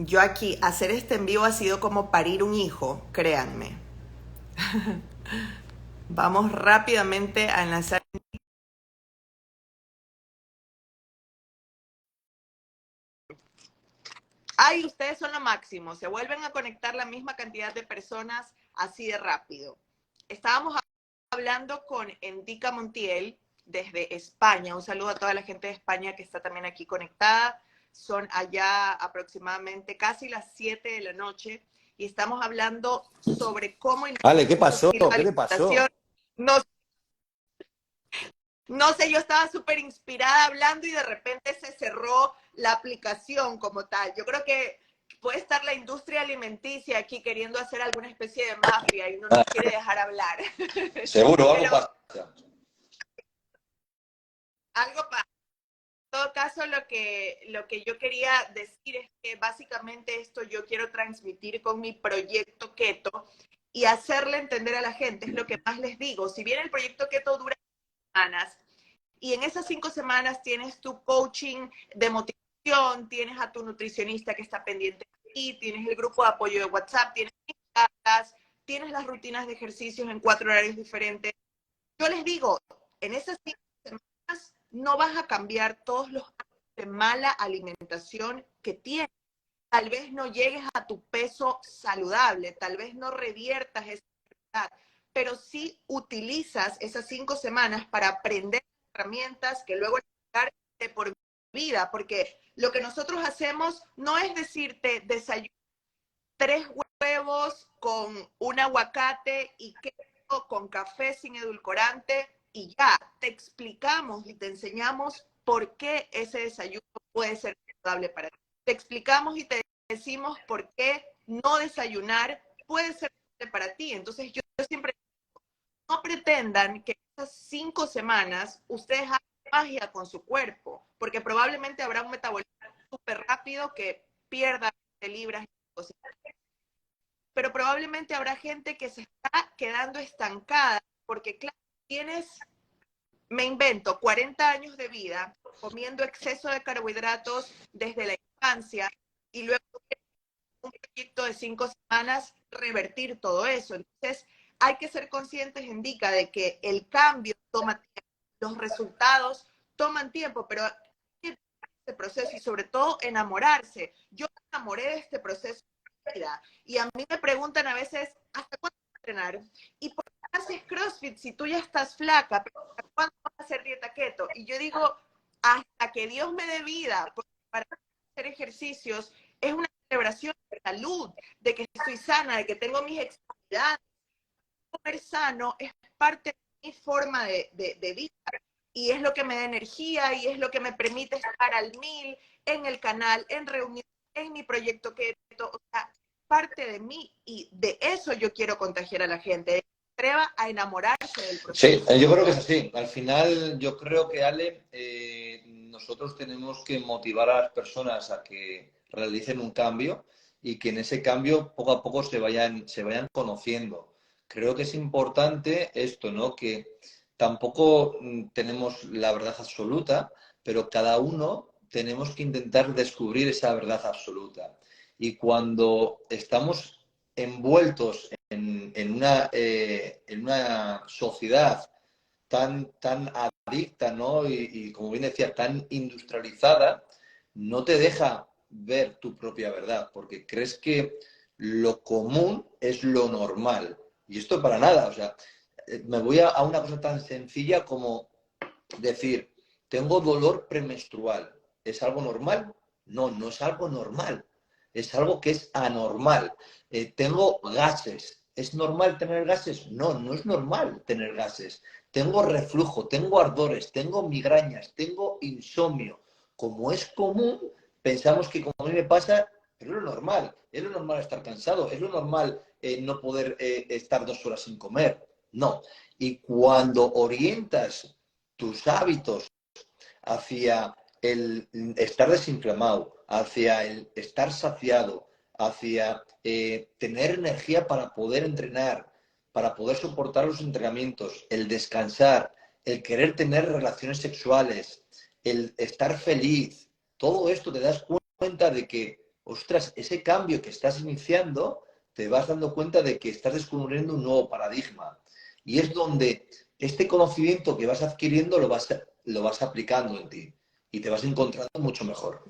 Yo aquí, hacer este en vivo ha sido como parir un hijo, créanme. Vamos rápidamente a enlazar. Ay, ustedes son lo máximo. Se vuelven a conectar la misma cantidad de personas así de rápido. Estábamos hablando con Endica Montiel desde España. Un saludo a toda la gente de España que está también aquí conectada. Son allá aproximadamente casi las 7 de la noche y estamos hablando sobre cómo Ale, ¿qué iniciar su pasó? estilo de ¿Qué te alimentación. pasó? No, no sé, yo estaba súper inspirada hablando y de repente se cerró la aplicación como tal. Yo creo que puede estar la industria alimenticia aquí queriendo hacer alguna especie de mafia y no nos quiere dejar hablar. Seguro, algo Pero pasa. algo pasa. En todo caso, lo que yo quería decir es que básicamente esto yo quiero transmitir con mi proyecto Keto y hacerle entender a la gente, es lo que más les digo. Si bien el proyecto Keto dura semanas, y en esas 5 semanas tienes tu coaching de motivación, tienes a tu nutricionista que está pendiente de ti, tienes el grupo de apoyo de WhatsApp, tienes cartas, tienes las rutinas de ejercicios en 4 horarios diferentes. Yo les digo, en esas 5 semanas no vas a cambiar todos los hábitos de mala alimentación que tienes. Tal vez no llegues a tu peso saludable, tal vez no reviertas esa enfermedad, pero sí utilizas esas 5 semanas para aprender herramientas que luego de por vida, porque lo que nosotros hacemos no es decirte desayuno 3 huevos con un aguacate y queso con café sin edulcorante y ya, te explicamos y te enseñamos por qué ese desayuno puede ser saludable para ti. Te explicamos y te decimos por qué no desayunar puede ser saludable para ti. Entonces yo siempre no pretendan que esas 5 semanas ustedes hagan magia con su cuerpo, porque probablemente habrá un metabolismo súper rápido que pierda libras y cosas, pero probablemente habrá gente que se está quedando estancada, porque claro, tienes, me invento, 40 años de vida comiendo exceso de carbohidratos desde la infancia y luego un proyecto de 5 semanas revertir todo eso. Entonces, hay que ser conscientes, Indica, de que el cambio toma tiempo, los resultados toman tiempo, pero este proceso y sobre todo enamorarse. Yo me enamoré de este proceso de vida y a mí me preguntan a veces, ¿hasta cuándo vas a entrenar? ¿Y por qué haces CrossFit si tú ya estás flaca? ¿Hasta cuándo vas a hacer dieta keto? Y yo digo, hasta que Dios me dé vida, porque para hacer ejercicios es una celebración de salud, de que estoy sana, de que tengo mis extremidades. Comer sano es parte de mi forma de vida y es lo que me da energía y es lo que me permite estar al 1000 en el canal, en reuniones, en mi proyecto Keto, o sea, parte de mí y de eso yo quiero contagiar a la gente, de que se atreva a enamorarse del Sí, proceso. yo creo que es así. Al final, yo creo que, Ale, nosotros tenemos que motivar a las personas a que realicen un cambio y que en ese cambio poco a poco se vayan conociendo. Creo que es importante esto, ¿no? Que tampoco tenemos la verdad absoluta, pero cada uno tenemos que intentar descubrir esa verdad absoluta. Y cuando estamos envueltos en una sociedad tan adicta, ¿no? Y como bien decía, tan industrializada, no te deja ver tu propia verdad, porque crees que lo común es lo normal. Y esto para nada, o sea, me voy a una cosa tan sencilla como decir, tengo dolor premenstrual. ¿Es algo normal? No, no es algo normal. Es algo que es anormal. Tengo gases. ¿Es normal tener gases? No, no es normal tener gases. Tengo reflujo, tengo ardores, tengo migrañas, tengo insomnio. Como es común, pensamos que como a mí me pasa, es lo normal. Es lo normal estar cansado. Es lo normal no poder estar 2 horas sin comer. No. Y cuando orientas tus hábitos hacia el estar desinflamado, hacia el estar saciado, hacia tener energía para poder entrenar, para poder soportar los entrenamientos, el descansar, el querer tener relaciones sexuales, el estar feliz, todo esto te das cuenta de que, ostras, ese cambio que estás iniciando, te vas dando cuenta de que estás descubriendo un nuevo paradigma. Y es donde este conocimiento que vas adquiriendo lo vas aplicando en ti y te vas encontrando mucho mejor.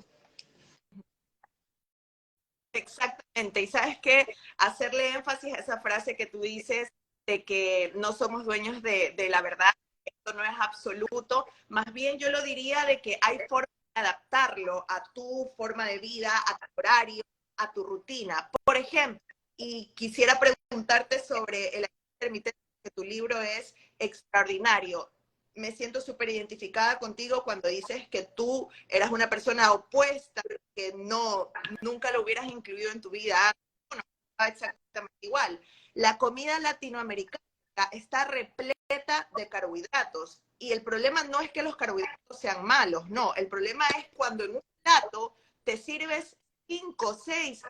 Exactamente. Y sabes qué, hacerle énfasis a esa frase que tú dices de que no somos dueños de la verdad, esto no es absoluto, más bien yo lo diría de que hay formas de adaptarlo a tu forma de vida, a tu horario, a tu rutina. Por ejemplo, y quisiera preguntarte sobre el ayuno intermitente, que tu libro es extraordinario. Me siento súper identificada contigo cuando dices que tú eras una persona opuesta, que no, nunca lo hubieras incluido en tu vida. Bueno, exactamente igual. La comida latinoamericana está repleta de carbohidratos y el problema no es que los carbohidratos sean malos, no, el problema es cuando en un plato te sirves 5, 6,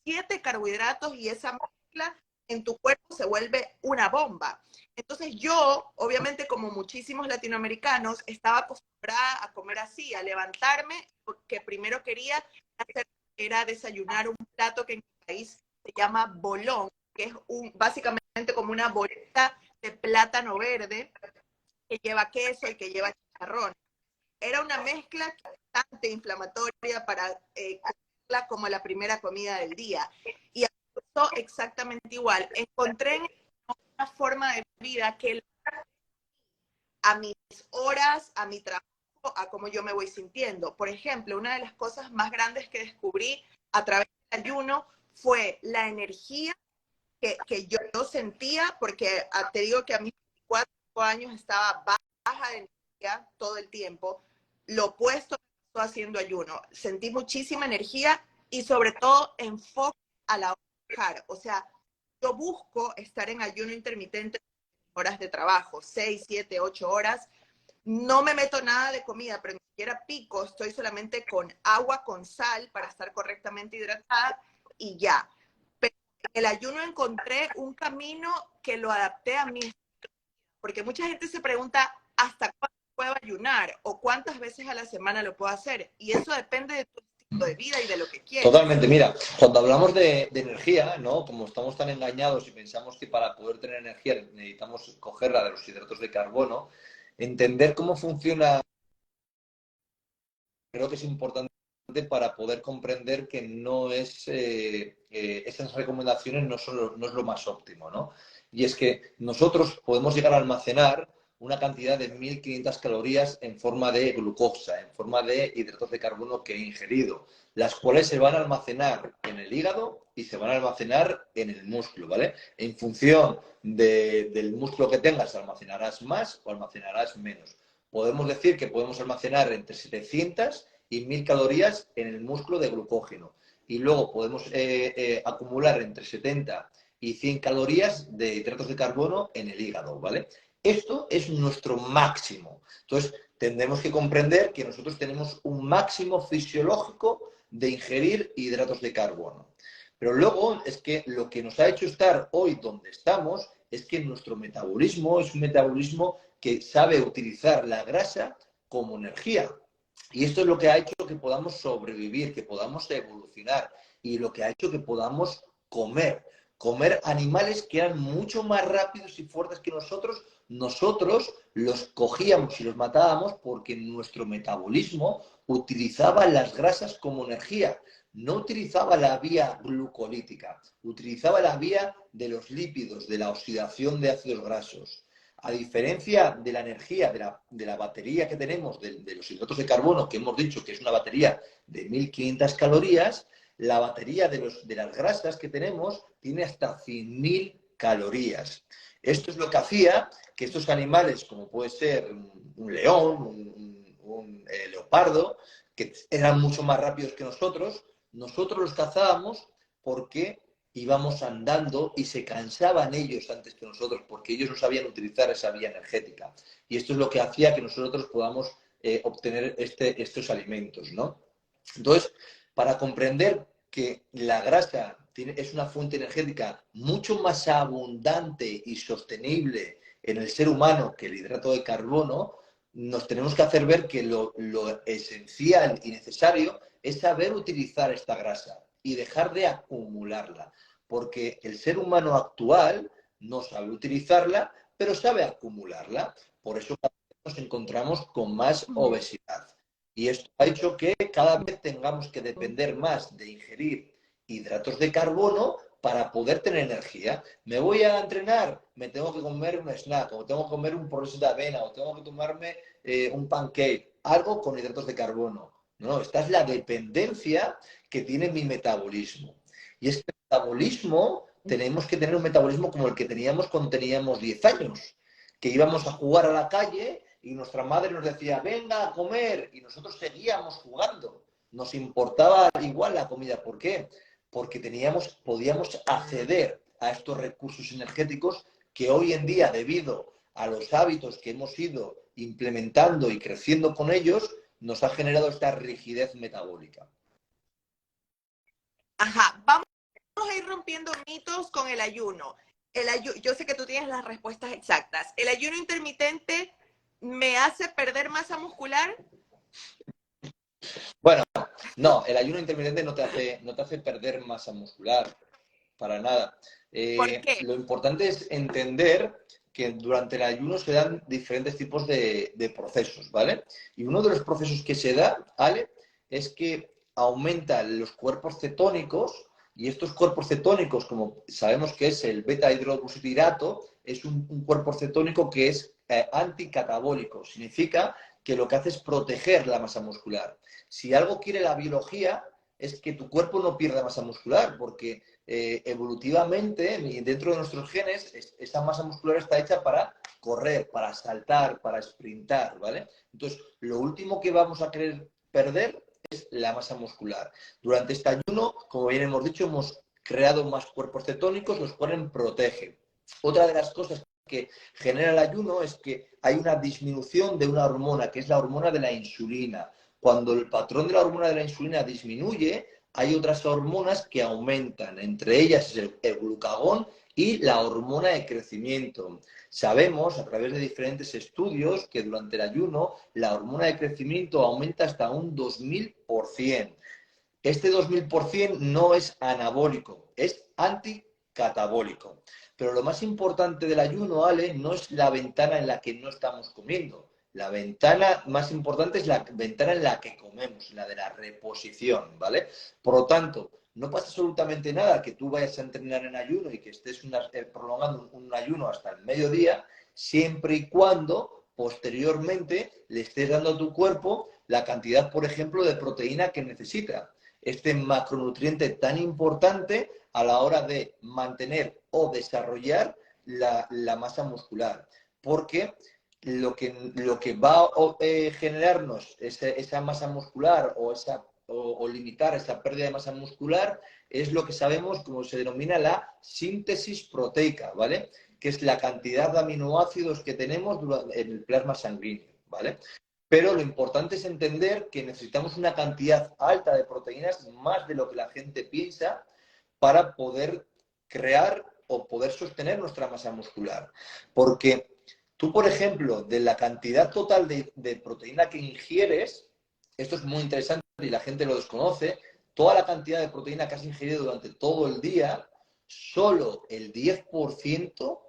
7 carbohidratos y esa mezcla en tu cuerpo se vuelve una bomba. Entonces yo, obviamente como muchísimos latinoamericanos, estaba acostumbrada a comer así, a levantarme, porque primero quería hacer era desayunar un plato que en mi país se llama bolón, que es básicamente como una boleta de plátano verde que lleva queso y que lleva chicharrón. Era una mezcla bastante inflamatoria para comerla como la primera comida del día. Y eso exactamente igual. Encontré en una forma de vida que a mis horas, a mi trabajo, a cómo yo me voy sintiendo. Por ejemplo, una de las cosas más grandes que descubrí a través del ayuno fue la energía que yo sentía, porque te digo que a mis 4 años estaba baja de energía todo el tiempo. Lo opuesto pasó haciendo ayuno. Sentí muchísima energía y sobre todo enfoque a la hora de trabajar. O sea, yo busco estar en ayuno intermitente horas de trabajo, 6, 7, 8 horas. No me meto nada de comida, pero ni siquiera pico, estoy solamente con agua, con sal para estar correctamente hidratada y ya. Pero en el ayuno encontré un camino que lo adapté a mí, porque mucha gente se pregunta hasta cuándo puedo ayunar o cuántas veces a la semana lo puedo hacer, y eso depende de tu estilo de vida y de lo que quieres. Totalmente, mira, cuando hablamos de energía, ¿no? Como estamos tan engañados y pensamos que para poder tener energía necesitamos cogerla de los hidratos de carbono, entender cómo funciona, creo que es importante para poder comprender que no es esas recomendaciones no es lo más óptimo, ¿no? Y es que nosotros podemos llegar a almacenar una cantidad de 1.500 calorías en forma de glucosa, en forma de hidratos de carbono que he ingerido, las cuales se van a almacenar en el hígado y se van a almacenar en el músculo, ¿vale? En función del músculo que tengas, almacenarás más o almacenarás menos. Podemos decir que podemos almacenar entre 700 y 1.000 calorías en el músculo de glucógeno. Y luego podemos acumular entre 70 y 100 calorías de hidratos de carbono en el hígado, ¿vale? Esto es nuestro máximo. Entonces, tendremos que comprender que nosotros tenemos un máximo fisiológico de ingerir hidratos de carbono. Pero luego es que lo que nos ha hecho estar hoy donde estamos es que nuestro metabolismo es un metabolismo que sabe utilizar la grasa como energía. Y esto es lo que ha hecho que podamos sobrevivir, que podamos evolucionar y lo que ha hecho que podamos comer animales que eran mucho más rápidos y fuertes que nosotros. Nosotros los cogíamos y los matábamos porque nuestro metabolismo utilizaba las grasas como energía. No utilizaba la vía glucolítica, utilizaba la vía de los lípidos, de la oxidación de ácidos grasos. A diferencia de la energía de la batería que tenemos, de los hidratos de carbono, que hemos dicho que es una batería de 1.500 calorías, la batería de las grasas que tenemos tiene hasta 100.000 calorías. Esto es lo que hacía que estos animales, como puede ser un león, un leopardo, que eran mucho más rápidos que nosotros los cazábamos porque íbamos andando y se cansaban ellos antes que nosotros, porque ellos no sabían utilizar esa vía energética. Y esto es lo que hacía que nosotros podamos obtener estos alimentos, ¿no? Entonces, para comprender que la grasa es una fuente energética mucho más abundante y sostenible en el ser humano que el hidrato de carbono, nos tenemos que hacer ver que lo esencial y necesario es saber utilizar esta grasa. y dejar de acumularla. Porque el ser humano actual no sabe utilizarla, pero sabe acumularla. Por eso cada vez nos encontramos con más obesidad. Y esto ha hecho que cada vez tengamos que depender más de ingerir hidratos de carbono para poder tener energía. Me voy a entrenar, me tengo que comer un snack, o tengo que comer un progreso de avena, o tengo que tomarme un pancake, algo con hidratos de carbono. No, esta es la dependencia que tiene mi metabolismo. Y este metabolismo, tenemos que tener un metabolismo como el que teníamos cuando teníamos 10 años, que íbamos a jugar a la calle y nuestra madre nos decía, venga a comer, y nosotros seguíamos jugando. Nos importaba igual la comida. ¿Por qué? Porque podíamos acceder a estos recursos energéticos que hoy en día, debido a los hábitos que hemos ido implementando y creciendo con ellos, nos ha generado esta rigidez metabólica. Ajá, vamos a ir rompiendo mitos con el ayuno. Yo sé que tú tienes las respuestas exactas. ¿El ayuno intermitente me hace perder masa muscular? Bueno, no, el ayuno intermitente no te hace perder masa muscular, para nada. ¿Por qué? Lo importante es entender que durante el ayuno se dan diferentes tipos de procesos, ¿vale? Y uno de los procesos que se da, Ale, es que aumentan los cuerpos cetónicos, y estos cuerpos cetónicos, como sabemos que es el beta-hidroxibutyrato, es un cuerpo cetónico que es anticatabólico. Significa que lo que hace es proteger la masa muscular. Si algo quiere la biología, es que tu cuerpo no pierda masa muscular, porque evolutivamente, dentro de nuestros genes, esa masa muscular está hecha para correr, para saltar, para sprintar, ¿vale? Entonces, lo último que vamos a querer perder es la masa muscular. Durante este ayuno, como bien hemos dicho, hemos creado más cuerpos cetónicos, los cuales protegen. Otra de las cosas que genera el ayuno es que hay una disminución de una hormona, que es la hormona de la insulina. Cuando el patrón de la hormona de la insulina disminuye, hay otras hormonas que aumentan, entre ellas es el glucagón y la hormona de crecimiento. Sabemos a través de diferentes estudios que durante el ayuno la hormona de crecimiento aumenta hasta un 2000%. Este 2000% no es anabólico, es anticatabólico. Pero lo más importante del ayuno, Ale, no es la ventana en la que no estamos comiendo. La ventana más importante es la ventana en la que comemos, la de la reposición, ¿vale? Por lo tanto, no pasa absolutamente nada que tú vayas a entrenar en ayuno y que estés prolongando un ayuno hasta el mediodía, siempre y cuando posteriormente le estés dando a tu cuerpo la cantidad, por ejemplo, de proteína que necesita. Este macronutriente tan importante a la hora de mantener o desarrollar la masa muscular. Porque lo que va a generarnos esa masa muscular o limitar esa pérdida de masa muscular es lo que sabemos como se denomina la síntesis proteica, ¿vale? Que es la cantidad de aminoácidos que tenemos en el plasma sanguíneo, ¿vale? Pero lo importante es entender que necesitamos una cantidad alta de proteínas, más de lo que la gente piensa, para poder crear o poder sostener nuestra masa muscular. Porque tú, por ejemplo, de la cantidad total de proteína que ingieres, esto es muy interesante y la gente lo desconoce, toda la cantidad de proteína que has ingerido durante todo el día, solo el 10%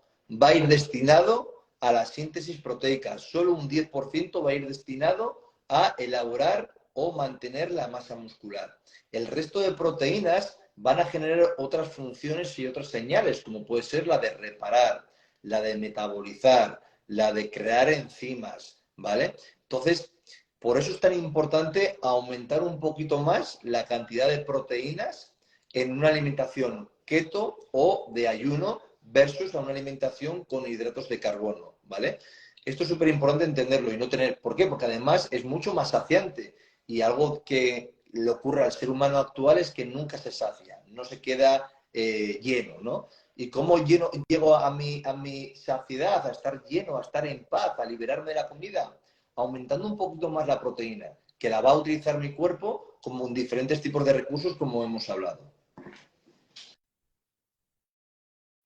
va a ir destinado a la síntesis proteica. Solo un 10% va a ir destinado a elaborar o mantener la masa muscular. El resto de proteínas van a generar otras funciones y otras señales, como puede ser la de reparar, la de metabolizar, la de crear enzimas, ¿vale? Entonces, por eso es tan importante aumentar un poquito más la cantidad de proteínas en una alimentación keto o de ayuno versus a una alimentación con hidratos de carbono, ¿vale? Esto es súper importante entenderlo y no tener... ¿Por qué? Porque además es mucho más saciante y algo que le ocurre al ser humano actual es que nunca se sacia, no se queda lleno, ¿no? ¿Y cómo llego a mi saciedad, a estar lleno, a estar en paz, a liberarme de la comida? Aumentando un poquito más la proteína, que la va a utilizar mi cuerpo como en diferentes tipos de recursos, como hemos hablado.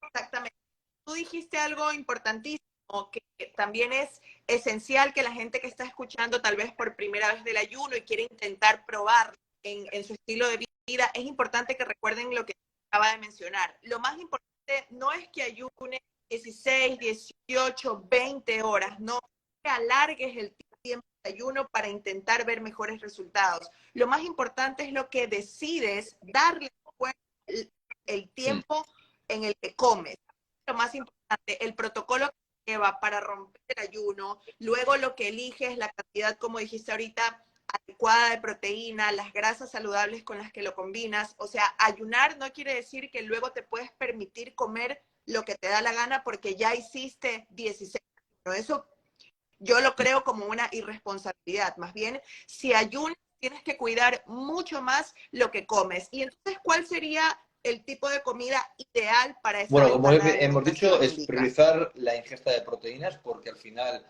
Exactamente. Tú dijiste algo importantísimo, que también es esencial que la gente que está escuchando tal vez por primera vez del ayuno y quiere intentar probarlo, en su estilo de vida, es importante que recuerden lo que acaba de mencionar. Lo más importante no es que ayune 16, 18, 20 horas, no, que alargues el tiempo de ayuno para intentar ver mejores resultados. Lo más importante es lo que decides darle el tiempo en el que comes. Lo más importante, el protocolo que lleva para romper el ayuno, luego lo que eliges, la cantidad, como dijiste ahorita, adecuada de proteína, las grasas saludables con las que lo combinas. O sea, ayunar no quiere decir que luego te puedes permitir comer lo que te da la gana porque ya hiciste 16. Pero eso yo lo creo como una irresponsabilidad. Más bien, si ayunas, tienes que cuidar mucho más lo que comes. Y entonces, ¿cuál sería el tipo de comida ideal para esa Bueno, como ventana de hemos dicho, alimentación, es Indica? priorizar la ingesta de proteínas porque al final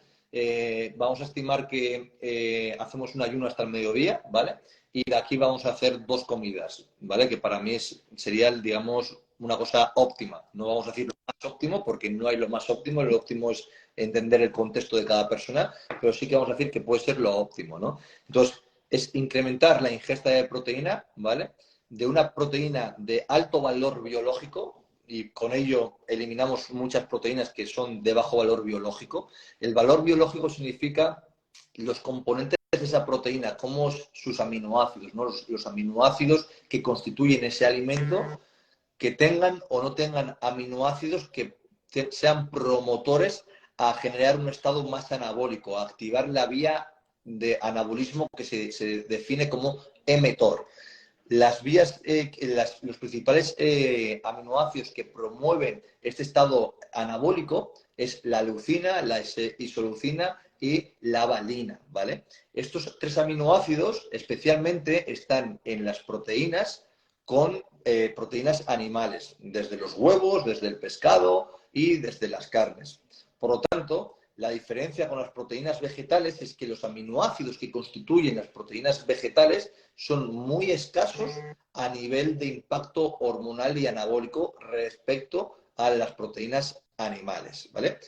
vamos a estimar que hacemos un ayuno hasta el mediodía, ¿vale? Y de aquí vamos a hacer 2 comidas, ¿vale? Que para mí sería, digamos, una cosa óptima. No vamos a decir lo más óptimo porque no hay lo más óptimo. Lo óptimo es entender el contexto de cada persona, pero sí que vamos a decir que puede ser lo óptimo, ¿no? Entonces, es incrementar la ingesta de proteína, ¿vale? De una proteína de alto valor biológico, y con ello eliminamos muchas proteínas que son de bajo valor biológico. El valor biológico significa los componentes de esa proteína, como sus aminoácidos, ¿no? Los aminoácidos que constituyen ese alimento, que tengan o no tengan aminoácidos que sean promotores a generar un estado más anabólico, a activar la vía de anabolismo que se define como mTOR. Las vías, los principales aminoácidos que promueven este estado anabólico es la leucina, la isoleucina y la valina, ¿vale? Estos 3 aminoácidos especialmente están en las proteínas con proteínas animales, desde los huevos, desde el pescado y desde las carnes. Por lo tanto, la diferencia con las proteínas vegetales es que los aminoácidos que constituyen las proteínas vegetales son muy escasos a nivel de impacto hormonal y anabólico respecto a las proteínas animales, ¿vale?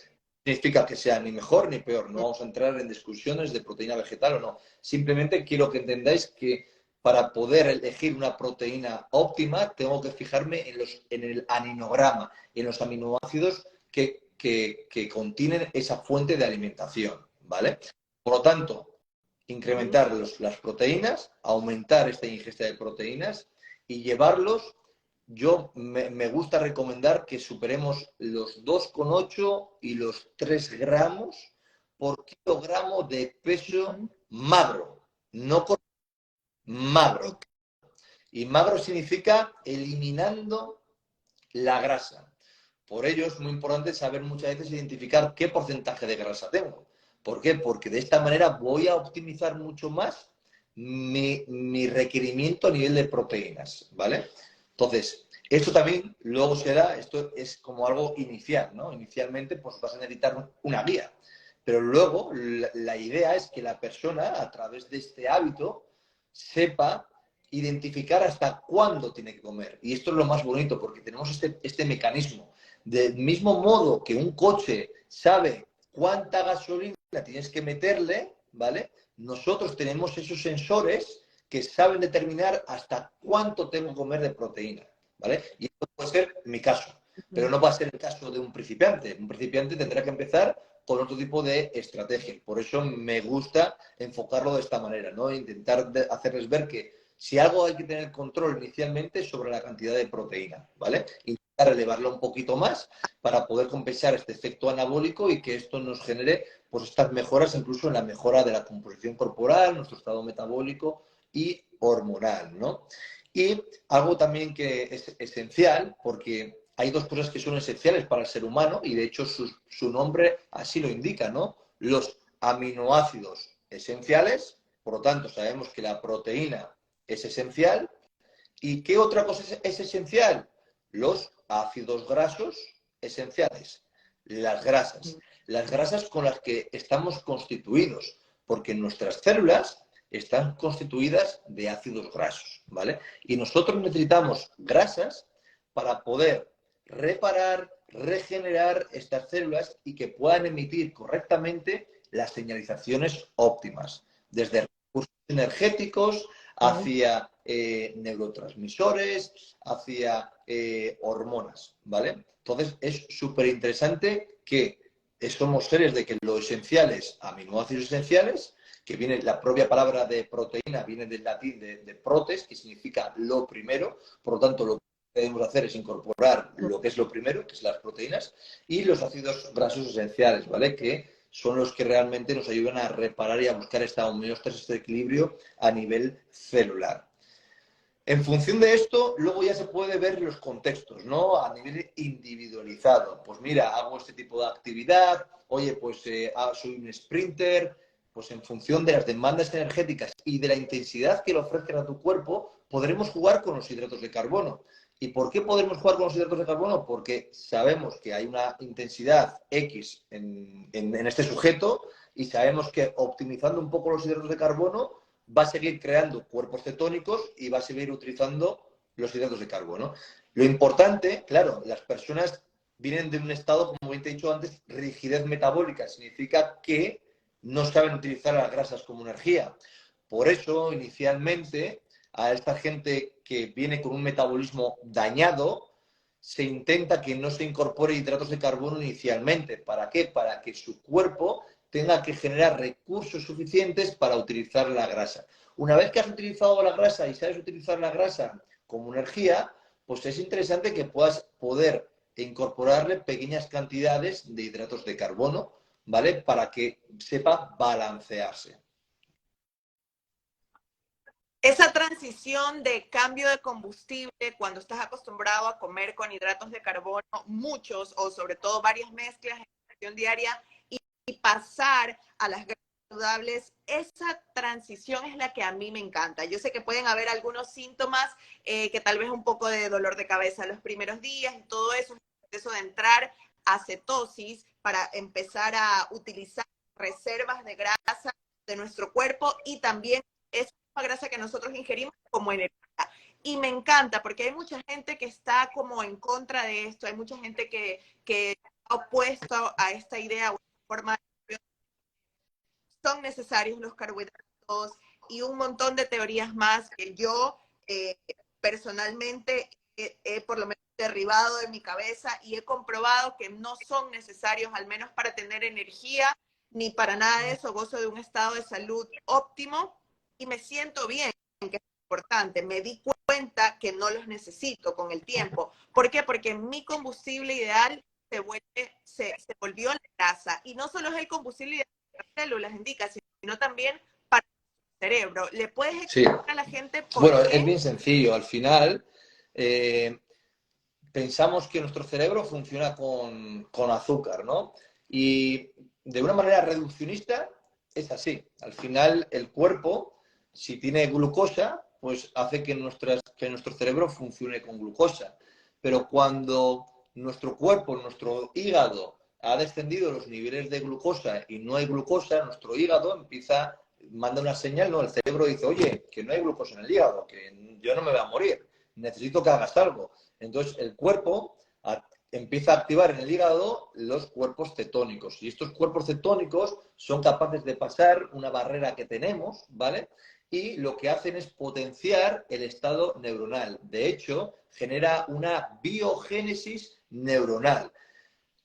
Significa que sea ni mejor ni peor. No vamos a entrar en discusiones de proteína vegetal o no. Simplemente quiero que entendáis que para poder elegir una proteína óptima tengo que fijarme en el aminograma, en los aminoácidos que contienen esa fuente de alimentación, ¿vale? Por lo tanto, incrementar las proteínas, aumentar esta ingesta de proteínas y llevarlos. Yo me gusta recomendar que superemos los 2,8 y los 3 gramos por kilogramo de peso magro, no magro. Y magro significa eliminando la grasa. Por ello es muy importante saber muchas veces identificar qué porcentaje de grasa tengo. ¿Por qué? Porque de esta manera voy a optimizar mucho más mi requerimiento a nivel de proteínas, ¿vale? Entonces, esto también luego se da, esto es como algo inicial, ¿no? Inicialmente pues vas a necesitar una guía, pero luego la idea es que la persona a través de este hábito sepa identificar hasta cuándo tiene que comer. Y esto es lo más bonito porque tenemos este mecanismo. Del mismo modo que un coche sabe cuánta gasolina tienes que meterle, ¿vale? Nosotros tenemos esos sensores que saben determinar hasta cuánto tengo que comer de proteína, ¿vale? Y esto puede ser mi caso, pero no va a ser el caso de un principiante. Un principiante tendrá que empezar con otro tipo de estrategia. Por eso me gusta enfocarlo de esta manera, ¿no? Intentar hacerles ver que si algo hay que tener control inicialmente es sobre la cantidad de proteína, ¿vale? Intentar elevarlo un poquito más para poder compensar este efecto anabólico y que esto nos genere pues estas mejoras, incluso en la mejora de la composición corporal, nuestro estado metabólico y hormonal, ¿no? Y algo también que es esencial, porque hay 2 cosas que son esenciales para el ser humano y de hecho su nombre así lo indica, ¿no? Los aminoácidos esenciales, por lo tanto sabemos que la proteína es esencial. ¿Y qué otra cosa es esencial? Los ácidos grasos esenciales, las grasas con las que estamos constituidos, porque nuestras células están constituidas de ácidos grasos, ¿vale? Y nosotros necesitamos grasas para poder reparar, regenerar estas células y que puedan emitir correctamente las señalizaciones óptimas, desde recursos energéticos hacia neurotransmisores, hacia hormonas, ¿vale? Entonces es súper interesante que somos seres de que lo esencial es aminoácidos esenciales, que viene la propia palabra de proteína, viene del latín de protes, que significa lo primero, por lo tanto lo que debemos hacer es incorporar lo que es lo primero, que es las proteínas, y los ácidos grasos esenciales, ¿vale? Que son los que realmente nos ayudan a reparar y a buscar esta homeostasis, este equilibrio a nivel celular. En función de esto, luego ya se puede ver los contextos, ¿no? A nivel individualizado. Pues mira, hago este tipo de actividad, oye, pues soy un sprinter, pues en función de las demandas energéticas y de la intensidad que le ofrezcan a tu cuerpo, podremos jugar con los hidratos de carbono. ¿Y por qué podemos jugar con los hidratos de carbono? Porque sabemos que hay una intensidad X en este sujeto y sabemos que optimizando un poco los hidratos de carbono va a seguir creando cuerpos cetónicos y va a seguir utilizando los hidratos de carbono. Lo importante, claro, las personas vienen de un estado, como bien te he dicho antes, rigidez metabólica. Significa que no saben utilizar las grasas como energía. Por eso, inicialmente, a esta gente que viene con un metabolismo dañado, se intenta que no se incorpore hidratos de carbono inicialmente. ¿Para qué? Para que su cuerpo tenga que generar recursos suficientes para utilizar la grasa. Una vez que has utilizado la grasa y sabes utilizar la grasa como energía, pues es interesante que puedas poder incorporarle pequeñas cantidades de hidratos de carbono, ¿vale? Para que sepa balancearse. Esa transición de cambio de combustible, cuando estás acostumbrado a comer con hidratos de carbono, muchos o sobre todo varias mezclas en la acción diaria, y pasar a las grasas saludables, esa transición es la que a mí me encanta. Yo sé que pueden haber algunos síntomas, que tal vez un poco de dolor de cabeza los primeros días y todo eso, el proceso de entrar a cetosis para empezar a utilizar reservas de grasa de nuestro cuerpo y también esa grasa que nosotros ingerimos como energía. Y me encanta porque hay mucha gente que está como en contra de esto, hay mucha gente que está opuesto a esta idea o forma de... Son necesarios los carbohidratos y un montón de teorías más que yo personalmente he por lo menos derribado de mi cabeza y he comprobado que no son necesarios, al menos para tener energía, ni para nada de eso. Gozo de un estado de salud óptimo y me siento bien, que es importante. Me di cuenta que no los necesito con el tiempo. ¿Por qué? Porque mi combustible ideal se volvió la grasa. Y no solo es el combustible ideal de las células, indica, sino también para el cerebro. ¿Le puedes explicar a la gente por bueno, qué? Es bien sencillo. Al final, pensamos que nuestro cerebro funciona con azúcar, ¿no? Y de una manera reduccionista es así. Al final, el cuerpo, si tiene glucosa, pues hace que nuestro cerebro funcione con glucosa. Pero cuando nuestro cuerpo, nuestro hígado, ha descendido los niveles de glucosa y no hay glucosa, nuestro hígado manda una señal, ¿no? El cerebro dice, oye, que no hay glucosa en el hígado, que yo no me voy a morir, necesito que hagas algo. Entonces, el cuerpo empieza a activar en el hígado los cuerpos cetónicos. Y estos cuerpos cetónicos son capaces de pasar una barrera que tenemos, ¿vale? Y lo que hacen es potenciar el estado neuronal. De hecho, genera una biogénesis neuronal.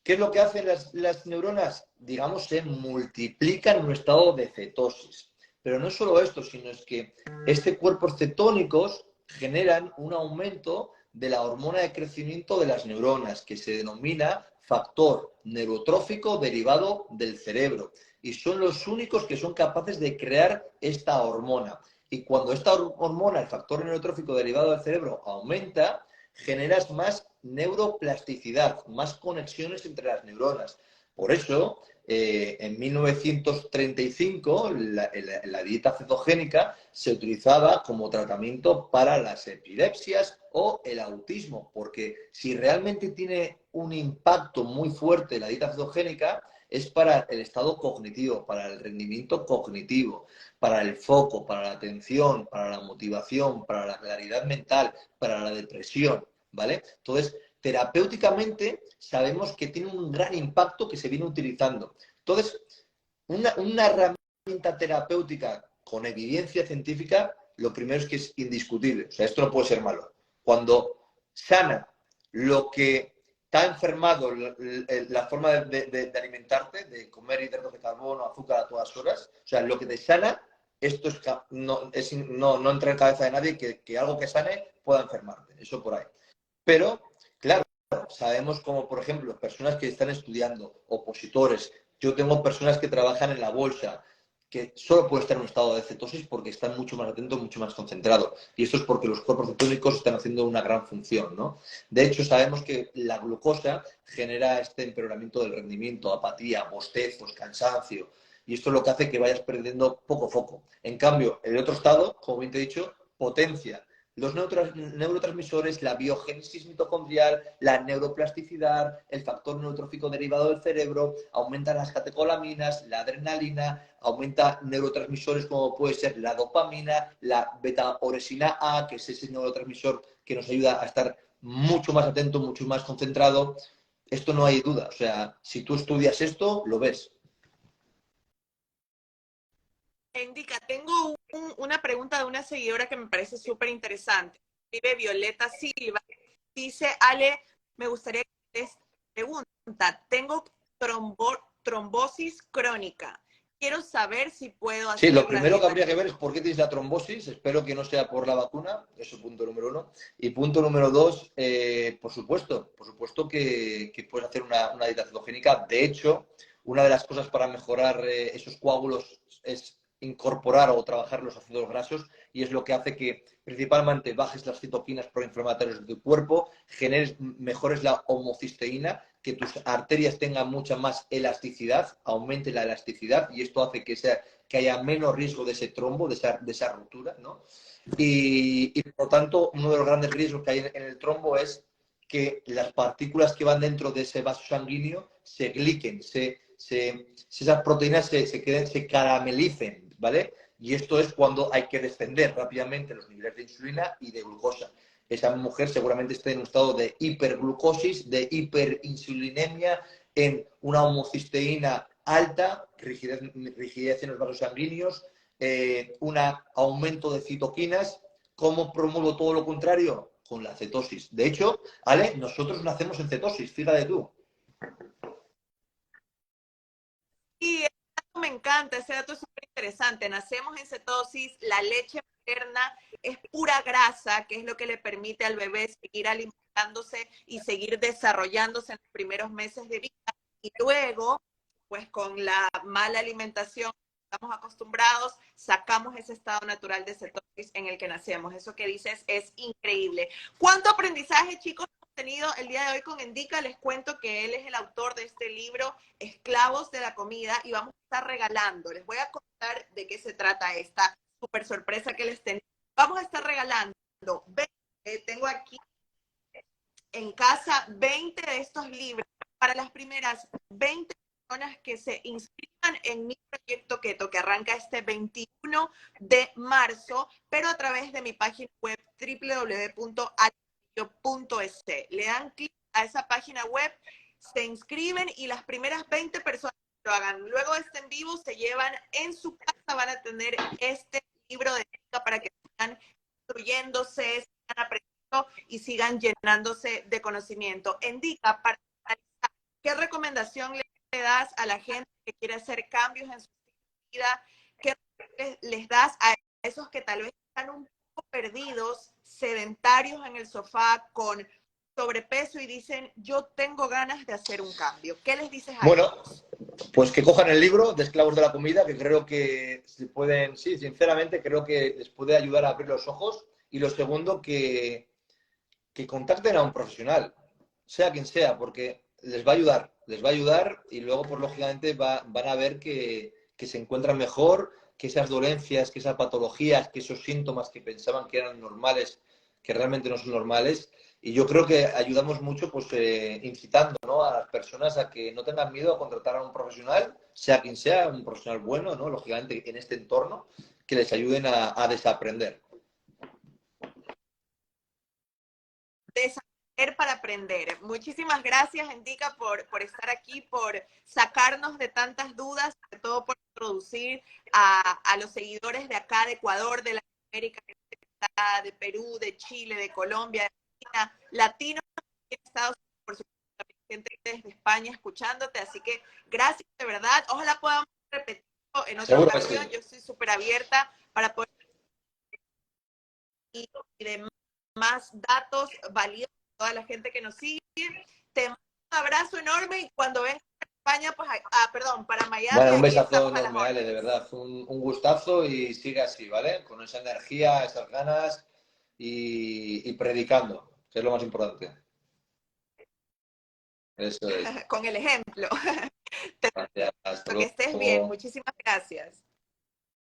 ¿Qué es lo que hacen las neuronas? Digamos, se multiplican en un estado de cetosis. Pero no solo esto, sino es que estos cuerpos cetónicos generan un aumento de la hormona de crecimiento de las neuronas, que se denomina factor neurotrófico derivado del cerebro. Y son los únicos que son capaces de crear esta hormona. Y cuando esta hormona, el factor neurotrófico derivado del cerebro, aumenta, generas más neuroplasticidad, más conexiones entre las neuronas. Por eso, en 1935, la dieta cetogénica se utilizaba como tratamiento para las epilepsias o el autismo, porque si realmente tiene un impacto muy fuerte la dieta cetogénica, es para el estado cognitivo, para el rendimiento cognitivo, para el foco, para la atención, para la motivación, para la claridad mental, para la depresión, ¿vale? Entonces, terapéuticamente sabemos que tiene un gran impacto que se viene utilizando. Entonces, una herramienta terapéutica con evidencia científica lo primero es que es indiscutible. O sea, esto no puede ser malo. Cuando sana lo que te ha enfermado, la forma de alimentarte, de comer hidratos de carbono, azúcar a todas horas, o sea, lo que te sana, esto no entra en cabeza de nadie que algo que sane pueda enfermarte. Eso por ahí. Pero, claro, sabemos como, por ejemplo, personas que están estudiando, opositores. Yo tengo personas que trabajan en la bolsa, que solo pueden estar en un estado de cetosis porque están mucho más atentos, mucho más concentrados. Y esto es porque los cuerpos cetónicos están haciendo una gran función, ¿no? De hecho, sabemos que la glucosa genera este empeoramiento del rendimiento, apatía, bostezos, cansancio. Y esto es lo que hace que vayas perdiendo poco foco. En cambio, el otro estado, como bien te he dicho, potencia los neurotransmisores, la biogénesis mitocondrial, la neuroplasticidad, el factor neurotrófico derivado del cerebro, aumentan las catecolaminas, la adrenalina, aumenta neurotransmisores como puede ser la dopamina, la beta-oresina A, que es ese neurotransmisor que nos ayuda a estar mucho más atento, mucho más concentrado. Esto no hay duda. O sea, si tú estudias esto, lo ves. Indica, tengo una pregunta de una seguidora que me parece súper interesante. Vive Violeta Silva. Dice, Ale, me gustaría que les pregunta, tengo trombosis crónica. Quiero saber si puedo Sí, lo hacer la primero que dieta. habría que ver es por qué tienes la trombosis. Espero que no sea por la vacuna. Eso es punto número uno. Y punto número dos, por supuesto que puedes hacer una dieta cetogénica. De hecho, una de las cosas para mejorar esos coágulos es incorporar o trabajar los ácidos grasos y es lo que hace que principalmente bajes las citoquinas proinflamatorias de tu cuerpo, mejores la homocisteína, que tus arterias tengan mucha más elasticidad, aumente la elasticidad y esto hace que haya menos riesgo de ese trombo, de esa ruptura, ¿no? Y por lo tanto, uno de los grandes riesgos que hay en el trombo es que las partículas que van dentro de ese vaso sanguíneo se gliquen, esas proteínas se caramelicen, ¿vale? Y esto es cuando hay que descender rápidamente los niveles de insulina y de glucosa. Esa mujer seguramente esté en un estado de hiperglucosis, de hiperinsulinemia, en una homocisteína alta, rigidez en los vasos sanguíneos, un aumento de citoquinas. ¿Cómo promuevo todo lo contrario? Con la cetosis. De hecho, Ale, nosotros nacemos en cetosis, fíjate tú. Y ese dato me encanta, ese dato es súper interesante. Nacemos en cetosis, la leche materna es pura grasa, que es lo que le permite al bebé seguir alimentándose y seguir desarrollándose en los primeros meses de vida. Y luego, pues con la mala alimentación, estamos acostumbrados, sacamos ese estado natural de cetosis en el que nacemos. Eso que dices es increíble. ¿Cuánto aprendizaje, chicos, hemos tenido el día de hoy con Indica? Les cuento que él es el autor de este libro, Esclavos de la Comida, y vamos a estar regalando. Les voy a contar de qué se trata esta super sorpresa que les tengo. Vamos a estar regalando, tengo aquí en casa 20 de estos libros para las primeras 20 personas que se inscriban en mi proyecto Keto, que arranca este 21 de marzo, pero a través de mi página web www.alemarillo.es. Le dan clic a esa página web, se inscriben y las primeras 20 personas que lo hagan luego de este en vivo se llevan en su casa, van a tener este libro de técnica para que sigan instruyéndose, sigan aprendiendo y sigan llenándose de conocimiento. Indica, para finalizar, ¿qué recomendación le das a la gente que quiere hacer cambios en su vida? ¿Qué les das a esos que tal vez están un poco perdidos, sedentarios en el sofá, con sobrepeso y dicen, yo tengo ganas de hacer un cambio? ¿Qué les dices a ellos? Pues que cojan el libro de Esclavos de la Comida, que creo que se pueden, sí, sinceramente creo que les puede ayudar a abrir los ojos. Y lo segundo, que contacten a un profesional, sea quien sea, porque les va a ayudar y luego, pues lógicamente, van a ver que se encuentran mejor, que esas dolencias, que esas patologías, que esos síntomas que pensaban que eran normales, que realmente no son normales. Y yo creo que ayudamos mucho pues incitando, ¿no?, a las personas a que no tengan miedo a contratar a un profesional, sea quien sea, un profesional bueno, ¿no?, lógicamente en este entorno, que les ayuden a desaprender. Desaprender para aprender. Muchísimas gracias, Indica, por estar aquí, por sacarnos de tantas dudas, sobre todo por introducir a los seguidores de acá, de Ecuador, de América, de Perú, de Chile, de Colombia, de Argentina, latinos en Estados Unidos, por supuesto, también gente desde España escuchándote, así que gracias de verdad, ojalá podamos repetirlo en otra Seguro que ocasión, sí. yo estoy súper abierta para poder y de más datos valiosos a toda la gente que nos sigue. Te mando un abrazo enorme y cuando vengas a España, pues, perdón, para Miami, Bueno, un aquí besazo estamos a las enorme, Ale, de órdenes. verdad. Fue un gustazo y sigue así, ¿vale? Con esa energía, esas ganas y predicando, que es lo más importante. Eso es. Con el ejemplo. Gracias. Hasta Que estés bien, luego. muchísimas gracias.